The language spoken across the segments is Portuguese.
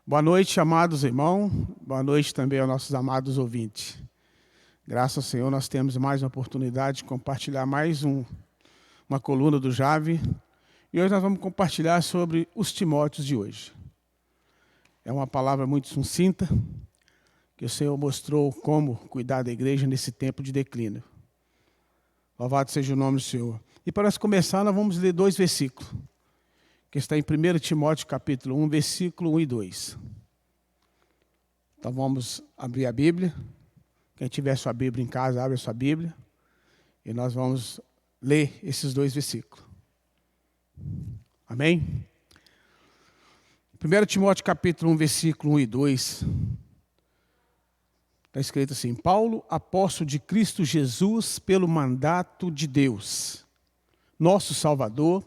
Boa noite, amados irmãos. Boa noite também aos nossos amados ouvintes. Graças ao Senhor, nós temos mais uma oportunidade de compartilhar mais uma coluna do Jave. E hoje nós vamos compartilhar sobre os Timóteos de hoje. É uma palavra muito sucinta, que o Senhor mostrou como cuidar da igreja nesse tempo de declínio. Louvado seja o nome do Senhor. E para nós começar, nós vamos ler 2 versículos, que está em 1 Timóteo capítulo 1, versículo 1 e 2. Então vamos abrir a Bíblia. Quem tiver sua Bíblia em casa, abre a sua Bíblia. E nós vamos ler esses 2 versículos. Amém? 1 Timóteo capítulo 1, versículo 1 e 2. Está escrito assim: Paulo, apóstolo de Cristo Jesus, pelo mandato de Deus, nosso Salvador,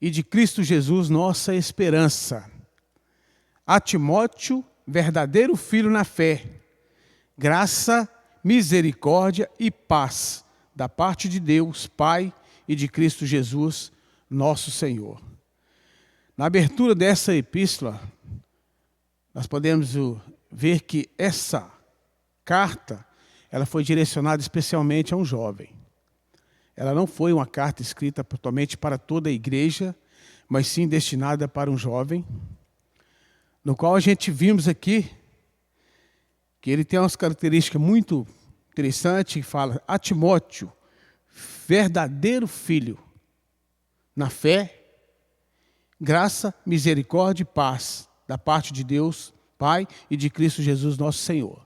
e de Cristo Jesus, nossa esperança. A Timóteo, verdadeiro filho na fé, graça, misericórdia e paz, da parte de Deus, Pai, e de Cristo Jesus, nosso Senhor. Na abertura dessa epístola, nós podemos ver que essa carta, ela foi direcionada especialmente a um jovem. Ela não foi uma carta escrita totalmente para toda a igreja, mas sim destinada para um jovem, no qual a gente vimos aqui que ele tem umas características muito interessantes, que fala: a Timóteo, verdadeiro filho na fé, graça, misericórdia e paz, da parte de Deus, Pai, e de Cristo Jesus, nosso Senhor.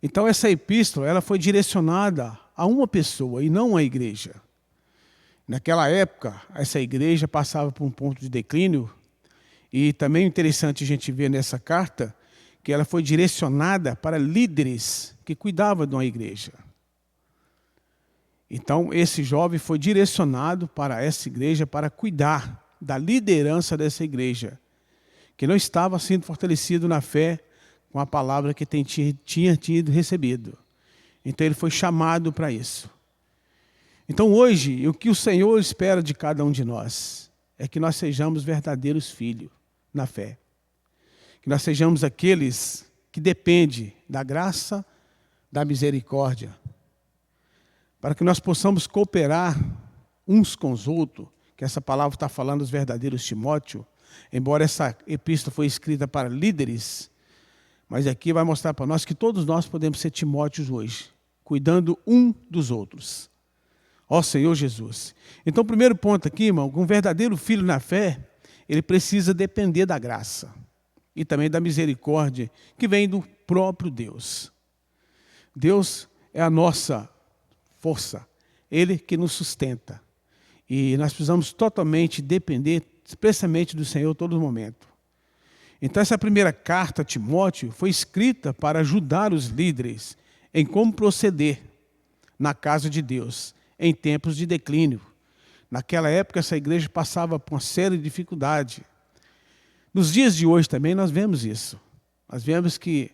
Então essa epístola, ela foi direcionada a uma pessoa e não à igreja. Naquela época, essa igreja passava por um ponto de declínio, e também é interessante a gente ver nessa carta que ela foi direcionada para líderes que cuidavam de uma igreja. Então esse jovem foi direcionado para essa igreja para cuidar da liderança dessa igreja, que não estava sendo fortalecido na fé com a palavra que tinha tido recebido. Então ele foi chamado para isso. Então hoje, o que o Senhor espera de cada um de nós é que nós sejamos verdadeiros filhos na fé. Que nós sejamos aqueles que dependem da graça, da misericórdia, para que nós possamos cooperar uns com os outros, que essa palavra está falando dos verdadeiros Timóteo. Embora essa epístola foi escrita para líderes, mas aqui vai mostrar para nós que todos nós podemos ser Timóteos hoje, cuidando um dos outros. Ó Senhor Jesus. Então, o primeiro ponto aqui, irmão, um verdadeiro filho na fé, ele precisa depender da graça e também da misericórdia que vem do próprio Deus. Deus é a nossa força, Ele que nos sustenta. E nós precisamos totalmente depender expressamente do Senhor a todo momento. Então essa primeira carta a Timóteo foi escrita para ajudar os líderes em como proceder na casa de Deus em tempos de declínio. Naquela época essa igreja passava por uma série de dificuldades. Nos dias de hoje também nós vemos isso. Nós vemos que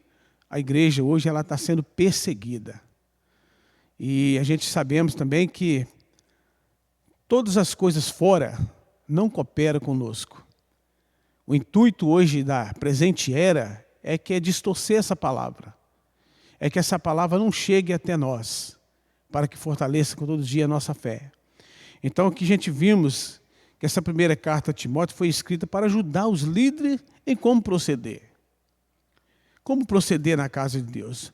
a igreja hoje ela está sendo perseguida. E a gente sabemos também que todas as coisas fora não cooperam conosco. O intuito hoje da presente era é que é distorcer essa palavra. É que essa palavra não chegue até nós, para que fortaleça com todo dia a nossa fé. Então aqui a gente vimos que essa primeira carta a Timóteo foi escrita para ajudar os líderes em como proceder. Como proceder na casa de Deus?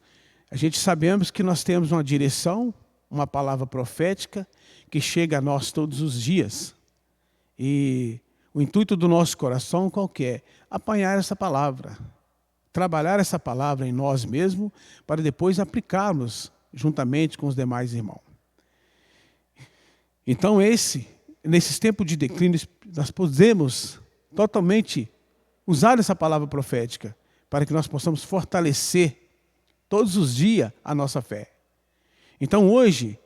A gente sabemos que nós temos uma direção, uma palavra profética, que chega a nós todos os dias. E o intuito do nosso coração qual que é? Apanhar essa palavra, trabalhar essa palavra em nós mesmos, para depois aplicarmos juntamente com os demais irmãos. Então nesses tempos de declínio, nós podemos totalmente usar essa palavra profética, para que nós possamos fortalecer todos os dias a nossa fé. Então hoje,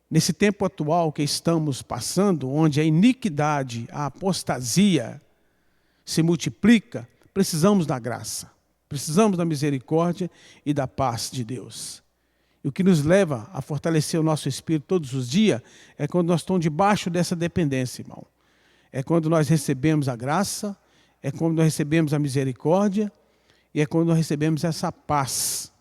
nesse tempo atual que estamos passando, onde a iniquidade, a apostasia se multiplica, precisamos da graça, precisamos da misericórdia e da paz de Deus. E o que nos leva a fortalecer o nosso espírito todos os dias é quando nós estamos debaixo dessa dependência, irmão. é quando nós recebemos a graça, é quando nós recebemos a misericórdia e é quando nós recebemos essa paz.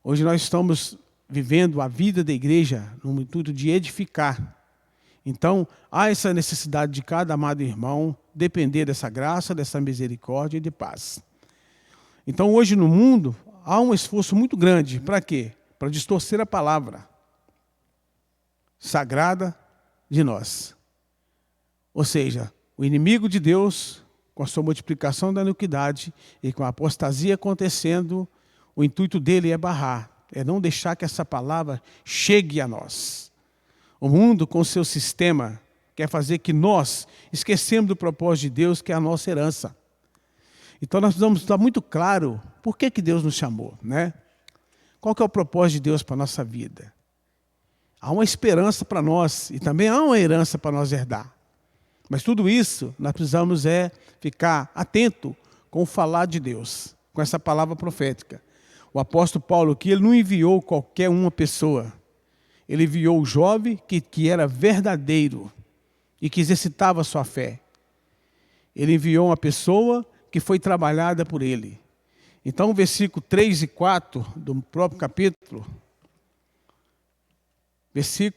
Hoje nós estamos vivendo a vida da igreja no intuito de edificar. Então, há essa necessidade de cada amado irmão depender dessa graça, dessa misericórdia e de paz. Então, hoje no mundo, há um esforço muito grande. Para quê? Para distorcer a palavra sagrada de nós. Ou seja, o inimigo de Deus, com a sua multiplicação da iniquidade e com a apostasia acontecendo, o intuito dele é barrar, é não deixar que essa palavra chegue a nós. O mundo, com o seu sistema, quer fazer que nós esquecemos do propósito de Deus, que é a nossa herança. Então nós precisamos estar muito claro por que Deus nos chamou, né? Qual que é o propósito de Deus para a nossa vida? Há uma esperança para nós e também há uma herança para nós herdar. Mas tudo isso nós precisamos ficar atento com o falar de Deus, com essa palavra profética. O apóstolo Paulo aqui, ele não enviou qualquer uma pessoa. Ele enviou o jovem que era verdadeiro e que exercitava a sua fé. Ele enviou uma pessoa que foi trabalhada por ele. Então, o versículo 3 e 4 do próprio capítulo,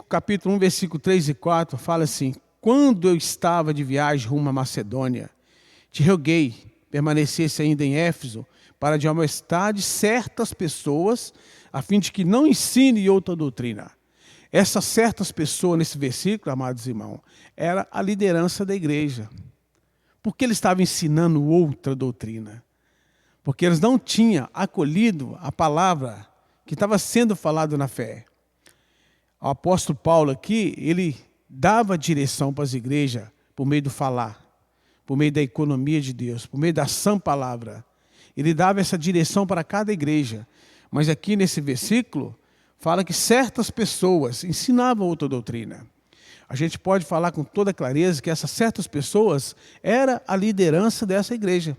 capítulo 1, versículo 3 e 4, fala assim: quando eu estava de viagem rumo à Macedônia, te roguei, permanecesse ainda em Éfeso, para admoestar certas pessoas, a fim de que não ensine outra doutrina. Essas certas pessoas, nesse versículo, amados irmãos, era a liderança da igreja. Por que ele estava ensinando outra doutrina? Porque eles não tinham acolhido a palavra que estava sendo falada na fé. O apóstolo Paulo aqui, ele dava direção para as igrejas por meio do falar, por meio da economia de Deus, por meio da sã palavra. Ele dava essa direção para cada igreja. Mas aqui nesse versículo, fala que certas pessoas ensinavam outra doutrina. A gente pode falar com toda clareza que essas certas pessoas era a liderança dessa igreja.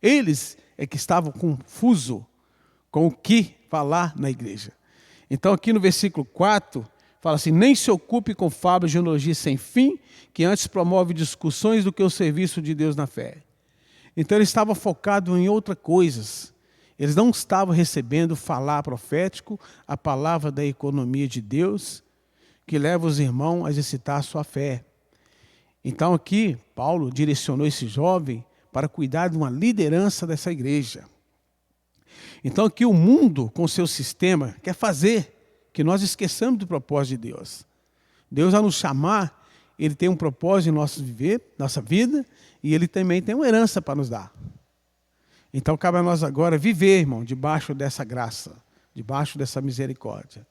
Eles é que estavam confusos com o que falar na igreja. Então aqui no versículo 4, fala assim: nem se ocupe com fábulas de genealogia sem fim, que antes promove discussões do que o serviço de Deus na fé. Então ele estava focado em outras coisas. Eles não estavam recebendo falar profético, a palavra da economia de Deus, que leva os irmãos a exercitar a sua fé. Então aqui, Paulo direcionou esse jovem para cuidar de uma liderança dessa igreja. Então aqui o mundo, com seu sistema, quer fazer que nós esqueçamos do propósito de Deus. Deus, ao nos chamar, Ele tem um propósito em nosso viver, nossa vida, e Ele também tem uma herança para nos dar. Então cabe a nós agora viver, irmão, debaixo dessa graça, debaixo dessa misericórdia.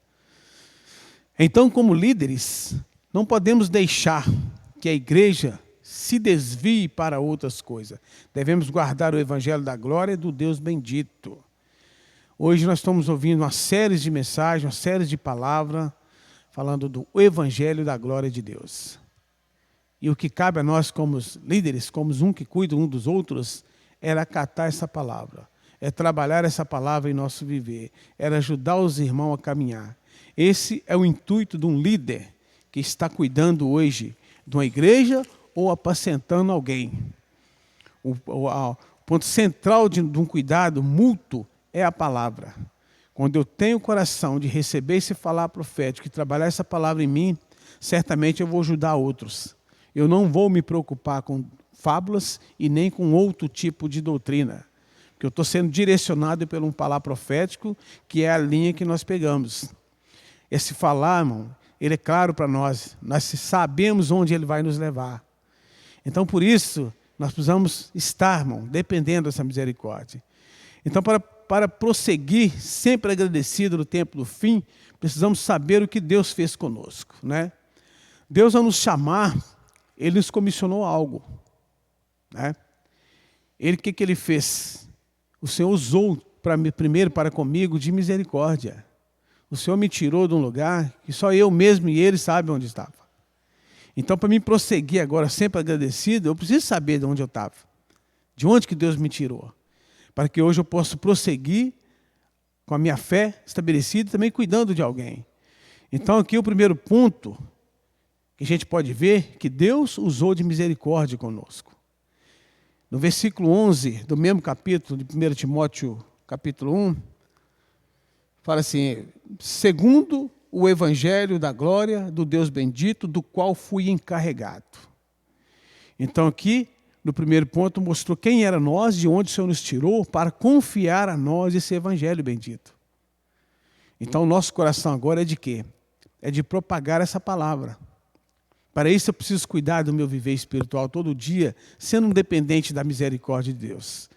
Então, como líderes, não podemos deixar que a igreja se desvie para outras coisas. Devemos guardar o evangelho da glória do Deus bendito. Hoje nós estamos ouvindo uma série de mensagens, uma série de palavras, falando do evangelho da glória de Deus. E o que cabe a nós como líderes, como um que cuida um dos outros, era acatar essa palavra, é trabalhar essa palavra em nosso viver, era ajudar os irmãos a caminhar. Esse é o intuito de um líder que está cuidando hoje de uma igreja ou apacentando alguém. O ponto central de um cuidado mútuo é a palavra. Quando eu tenho o coração de receber esse falar profético e trabalhar essa palavra em mim, certamente eu vou ajudar outros. Eu não vou me preocupar com fábulas e nem com outro tipo de doutrina. Porque eu estou sendo direcionado por um falar profético, que é a linha que nós pegamos. Esse falar, irmão, ele é claro para nós. Nós sabemos onde ele vai nos levar. Então, por isso, nós precisamos estar, irmão, dependendo dessa misericórdia. Então, para prosseguir, sempre agradecido no tempo do fim, precisamos saber o que Deus fez conosco, né? Deus, ao nos chamar, Ele nos comissionou algo, né? O que Ele fez? O Senhor usou primeiro para comigo de misericórdia. O Senhor me tirou de um lugar que só eu mesmo e Ele sabem onde estava. Então, para mim prosseguir agora, sempre agradecido, eu preciso saber de onde eu estava. De onde que Deus me tirou. Para que hoje eu possa prosseguir com a minha fé estabelecida e também cuidando de alguém. Então, aqui o primeiro ponto que a gente pode ver que Deus usou de misericórdia conosco. No versículo 11 do mesmo capítulo, de 1 Timóteo, capítulo 1, fala assim: segundo o evangelho da glória do Deus bendito, do qual fui encarregado. Então aqui, no primeiro ponto, mostrou quem era nós, de onde o Senhor nos tirou, para confiar a nós esse evangelho bendito. Então o nosso coração agora é de quê? É de propagar essa palavra. Para isso eu preciso cuidar do meu viver espiritual todo dia, sendo dependente da misericórdia de Deus.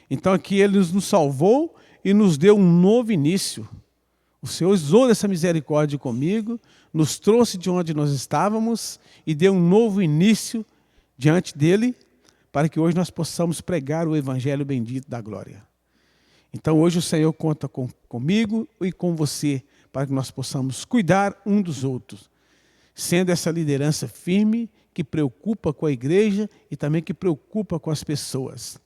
Então aqui Ele nos salvou e nos deu um novo início. O Senhor usou dessa misericórdia comigo, nos trouxe de onde nós estávamos e deu um novo início diante dEle, para que hoje nós possamos pregar o evangelho bendito da glória. Então hoje o Senhor conta comigo e com você, para que nós possamos cuidar um dos outros, sendo essa liderança firme, que preocupa com a igreja e também que preocupa com as pessoas.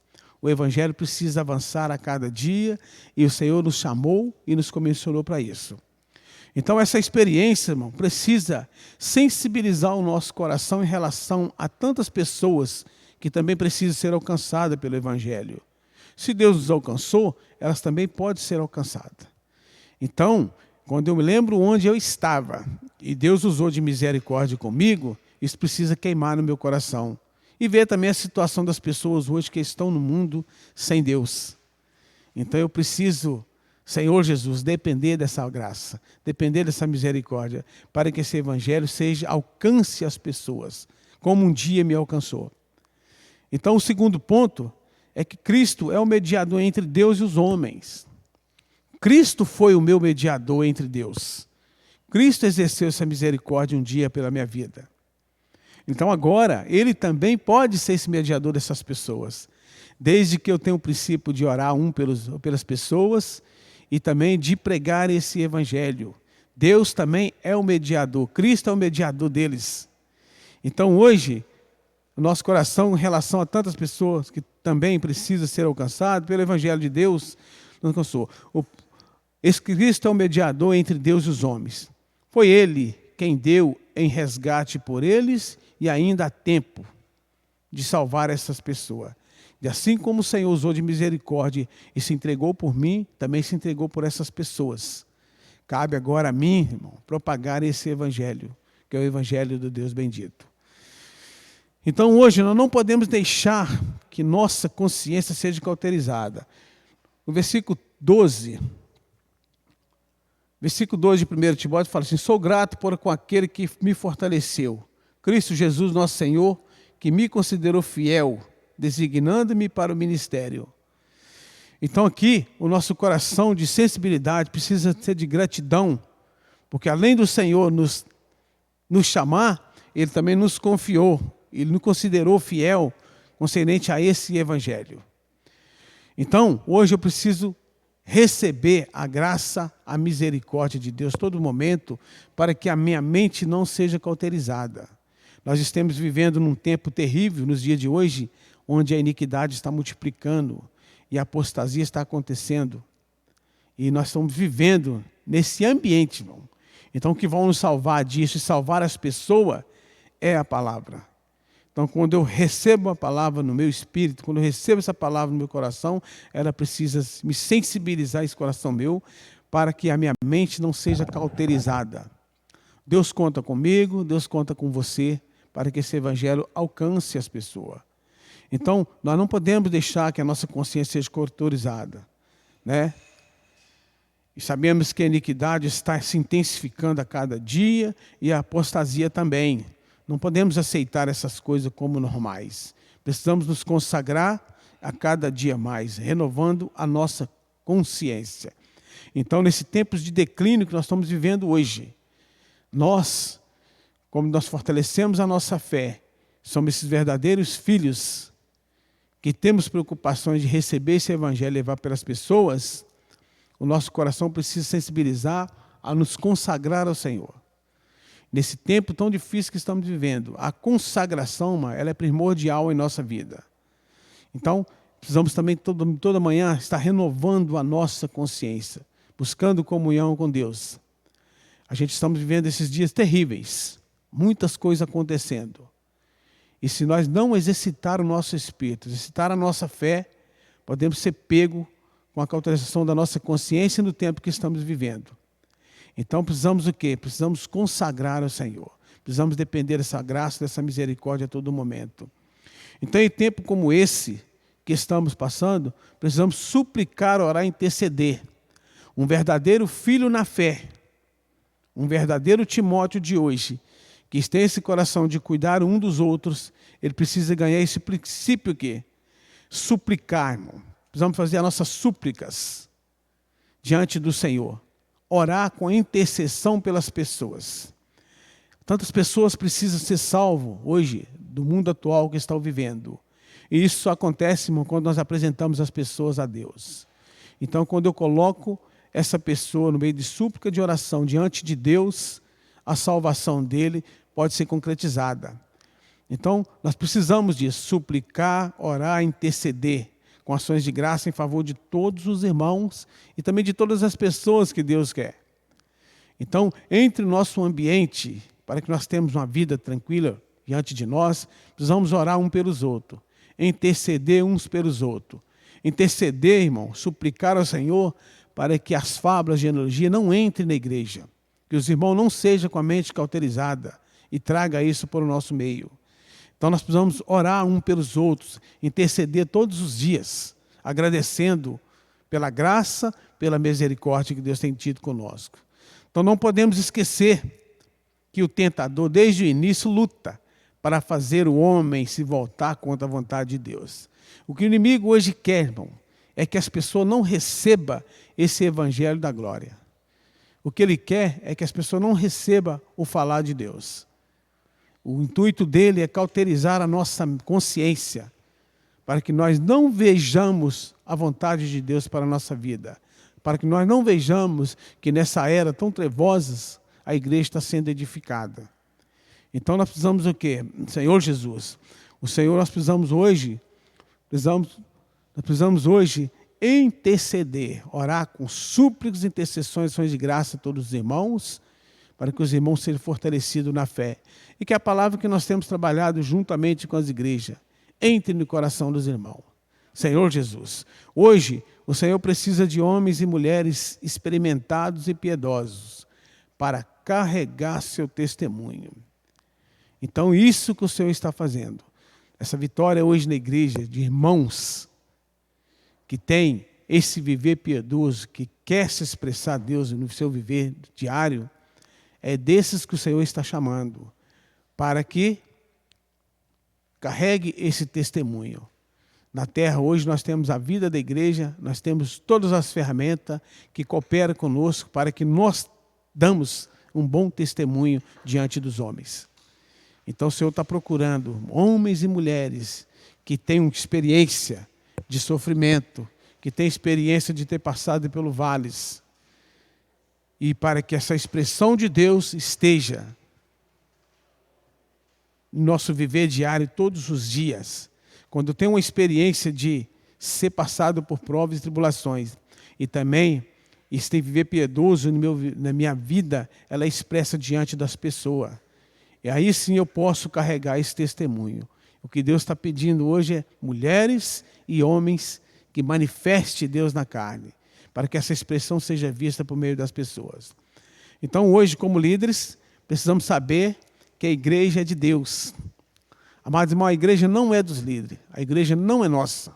O evangelho precisa avançar a cada dia e o Senhor nos chamou e nos comissionou para isso. Então essa experiência, irmão, precisa sensibilizar o nosso coração em relação a tantas pessoas que também precisam ser alcançadas pelo evangelho. Se Deus nos alcançou, elas também podem ser alcançadas. Então, quando eu me lembro onde eu estava e Deus usou de misericórdia comigo, isso precisa queimar no meu coração. E ver também a situação das pessoas hoje que estão no mundo sem Deus. Então eu preciso, Senhor Jesus, depender dessa graça, depender dessa misericórdia, para que esse evangelho alcance as pessoas, como um dia me alcançou. Então o segundo ponto é que Cristo é o mediador entre Deus e os homens. Cristo foi o meu mediador entre Deus. Cristo exerceu essa misericórdia um dia pela minha vida. Então agora, Ele também pode ser esse mediador dessas pessoas. Desde que eu tenha o princípio de orar pelas pessoas e também de pregar esse evangelho. Deus também é o mediador. Cristo é o mediador deles. Então hoje, o nosso coração em relação a tantas pessoas que também precisam ser alcançadas pelo evangelho de Deus, nos alcançou. Esse Cristo é o mediador entre Deus e os homens. Foi Ele quem deu em resgate por eles e ainda há tempo de salvar essas pessoas. E assim como o Senhor usou de misericórdia e se entregou por mim, também se entregou por essas pessoas. Cabe agora a mim, irmão, propagar esse evangelho, que é o evangelho do Deus bendito. Então hoje nós não podemos deixar que nossa consciência seja cauterizada. No versículo 12 de 1 Timóteo fala assim: sou grato com aquele que me fortaleceu, Cristo Jesus nosso Senhor, que me considerou fiel, designando-me para o ministério. Então aqui, o nosso coração de sensibilidade precisa ser de gratidão, porque além do Senhor nos chamar, Ele também nos confiou, Ele nos considerou fiel concernente a esse evangelho. Então, hoje eu preciso receber a graça, a misericórdia de Deus todo momento, para que a minha mente não seja cauterizada. Nós estamos vivendo num tempo terrível, nos dias de hoje, onde a iniquidade está multiplicando e a apostasia está acontecendo. E nós estamos vivendo nesse ambiente, irmão. Então o que vai nos salvar disso e salvar as pessoas é a palavra. Então, quando eu recebo a palavra no meu espírito, quando eu recebo essa palavra no meu coração, ela precisa me sensibilizar esse coração meu, para que a minha mente não seja cauterizada. Deus conta comigo, Deus conta com você, para que esse evangelho alcance as pessoas. Então, nós não podemos deixar que a nossa consciência seja cauterizada, né? E sabemos que a iniquidade está se intensificando a cada dia e a apostasia também. Não podemos aceitar essas coisas como normais. Precisamos nos consagrar a cada dia mais, renovando a nossa consciência. Então, nesse tempo de declínio que nós estamos vivendo hoje, nós, como nós fortalecemos a nossa fé, somos esses verdadeiros filhos que temos preocupações de receber esse evangelho e levar pelas pessoas. O nosso coração precisa sensibilizar a nos consagrar ao Senhor. Nesse tempo tão difícil que estamos vivendo, a consagração, ela é primordial em nossa vida. Então, precisamos também toda manhã estar renovando a nossa consciência, buscando comunhão com Deus. A gente estamos vivendo esses dias terríveis, muitas coisas acontecendo. E se nós não exercitar o nosso espírito, exercitar a nossa fé, podemos ser pego com a cauterização da nossa consciência no tempo que estamos vivendo. Então precisamos o quê? Precisamos consagrar ao Senhor. Precisamos depender dessa graça, dessa misericórdia a todo momento. Então, em tempo como esse que estamos passando, precisamos suplicar, orar, interceder. Um verdadeiro filho na fé, um verdadeiro Timóteo de hoje, que tem esse coração de cuidar um dos outros, ele precisa ganhar esse princípio aqui. Suplicar, irmão. Precisamos fazer as nossas súplicas diante do Senhor. Orar com intercessão pelas pessoas. Tantas pessoas precisam ser salvas hoje do mundo atual que estão vivendo. E isso só acontece, irmão, quando nós apresentamos as pessoas a Deus. Então, quando eu coloco essa pessoa no meio de súplica, de oração diante de Deus, a salvação dele pode ser concretizada. Então, nós precisamos de suplicar, orar, interceder com ações de graça em favor de todos os irmãos e também de todas as pessoas que Deus quer. Então, entre o nosso ambiente, para que nós tenhamos uma vida tranquila diante de nós, precisamos orar um pelos outros, interceder uns pelos outros. Interceder, irmão, suplicar ao Senhor para que as fábulas de genealogia não entrem na igreja, que os irmãos não sejam com a mente cauterizada e traga isso para o nosso meio. Então nós precisamos orar um pelos outros, interceder todos os dias, agradecendo pela graça, pela misericórdia que Deus tem tido conosco. Então não podemos esquecer que o tentador, desde o início, luta para fazer o homem se voltar contra a vontade de Deus. O que o inimigo hoje quer, irmão, é que as pessoas não recebam esse evangelho da glória. O que ele quer é que as pessoas não recebam o falar de Deus. O intuito dele é cauterizar a nossa consciência, para que nós não vejamos a vontade de Deus para a nossa vida, para que nós não vejamos que nessa era tão trevosa a igreja está sendo edificada. Então nós precisamos o quê? Senhor Jesus, o Senhor nós precisamos hoje interceder, orar com súplicas, intercessões, ações de graça a todos os irmãos, para que os irmãos sejam fortalecidos na fé. E que a palavra que nós temos trabalhado juntamente com as igrejas entre no coração dos irmãos. Senhor Jesus, hoje o Senhor precisa de homens e mulheres experimentados e piedosos para carregar seu testemunho. Então isso que o Senhor está fazendo. Essa vitória hoje na igreja de irmãos que tem esse viver piedoso, que quer se expressar a Deus no seu viver diário, é desses que o Senhor está chamando, para que carregue esse testemunho. Na terra hoje nós temos a vida da igreja, nós temos todas as ferramentas que cooperam conosco para que nós damos um bom testemunho diante dos homens. Então o Senhor está procurando homens e mulheres que tenham experiência de sofrimento, que tenham experiência de ter passado pelo vales, e para que essa expressão de Deus esteja no nosso viver diário todos os dias. Quando eu tenho uma experiência de ser passado por provas e tribulações, e também este viver piedoso na minha vida, ela é expressa diante das pessoas. E aí sim eu posso carregar esse testemunho. O que Deus está pedindo hoje é mulheres e homens que manifestem Deus na carne, para que essa expressão seja vista por meio das pessoas. Então hoje, como líderes, precisamos saber que a igreja é de Deus. Amados irmãos, a igreja não é dos líderes, a igreja não é nossa.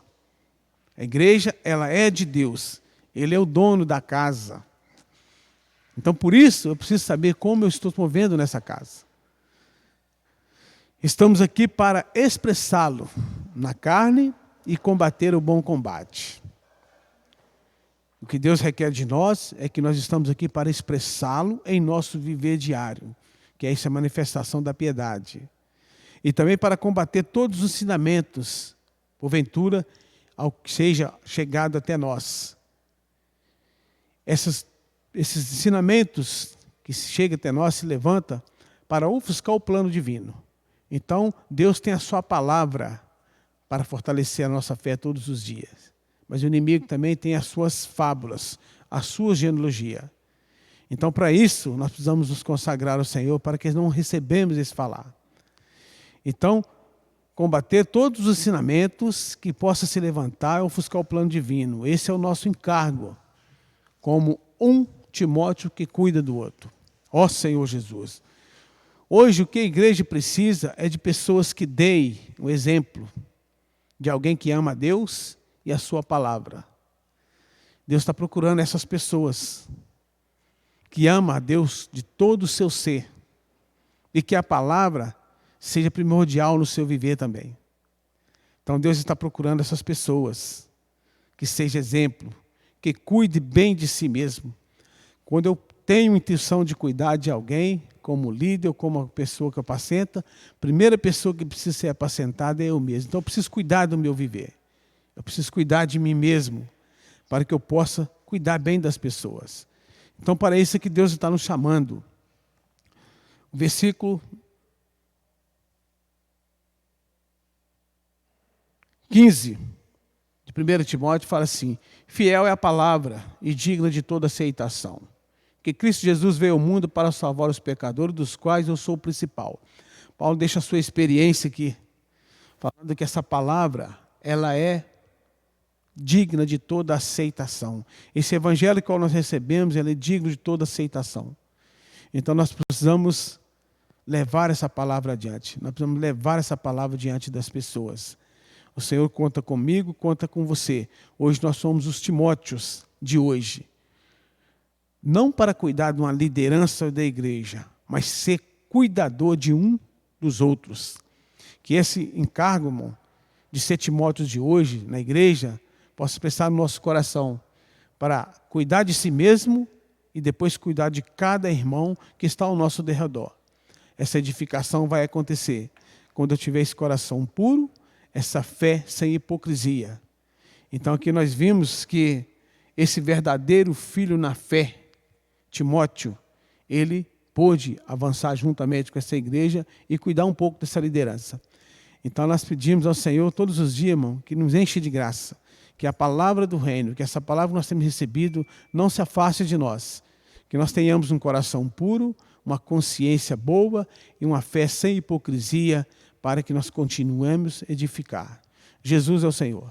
A igreja, ela é de Deus. Ele é o dono da casa. Então, por isso, eu preciso saber como eu estou movendo nessa casa. Estamos aqui para expressá-lo na carne e combater o bom combate. O que Deus requer de nós é que nós estamos aqui para expressá-lo em nosso viver diário, que é essa manifestação da piedade. E também para combater todos os ensinamentos, porventura, ao que seja chegado até nós. Esses ensinamentos que chegam até nós se levantam para ofuscar o plano divino. Então, Deus tem a sua palavra para fortalecer a nossa fé todos os dias. Mas o inimigo também tem as suas fábulas, a sua genealogia. Então, para isso, nós precisamos nos consagrar ao Senhor para que não recebemos esse falar. Então, combater todos os ensinamentos que possam se levantar e ofuscar o plano divino. Esse é o nosso encargo, como um Timóteo que cuida do outro. Ó Senhor Jesus. Hoje o que a igreja precisa é de pessoas que deem o exemplo de alguém que ama a Deus e a sua palavra. Deus está procurando essas pessoas que amam a Deus de todo o seu ser e que a palavra seja primordial no seu viver também. Então Deus está procurando essas pessoas que seja exemplo, que cuide bem de si mesmo. Quando eu tenho intenção de cuidar de alguém, como líder ou como pessoa que apacenta, a primeira pessoa que precisa ser apacentada é eu mesmo. Então eu preciso cuidar do meu viver. Eu preciso cuidar de mim mesmo, para que eu possa cuidar bem das pessoas. Então para isso é que Deus está nos chamando. O versículo 15 de 1 Timóteo fala assim: fiel é a palavra e digna de toda aceitação, que Cristo Jesus veio ao mundo para salvar os pecadores, dos quais eu sou o principal. Paulo deixa a sua experiência aqui, falando que essa palavra, ela é digna de toda aceitação. Esse evangelho que nós recebemos, ele é digno de toda aceitação. Então nós precisamos levar essa palavra adiante. Nós precisamos levar essa palavra diante das pessoas. O Senhor conta comigo, conta com você. Hoje nós somos os Timóteos de hoje. Não para cuidar de uma liderança da igreja, mas ser cuidador de um dos outros. Que esse encargo, irmão, de ser Timóteos de hoje na igreja, possa expressar no nosso coração para cuidar de si mesmo e depois cuidar de cada irmão que está ao nosso derredor. Essa edificação vai acontecer quando eu tiver esse coração puro, essa fé sem hipocrisia. Então aqui nós vimos que esse verdadeiro filho na fé, Timóteo, ele pôde avançar juntamente com essa igreja e cuidar um pouco dessa liderança. Então nós pedimos ao Senhor todos os dias, irmão, que nos enche de graça, que a palavra do reino, que essa palavra que nós temos recebido não se afaste de nós, que nós tenhamos um coração puro, uma consciência boa e uma fé sem hipocrisia, para que nós continuemos a edificar. Jesus é o Senhor.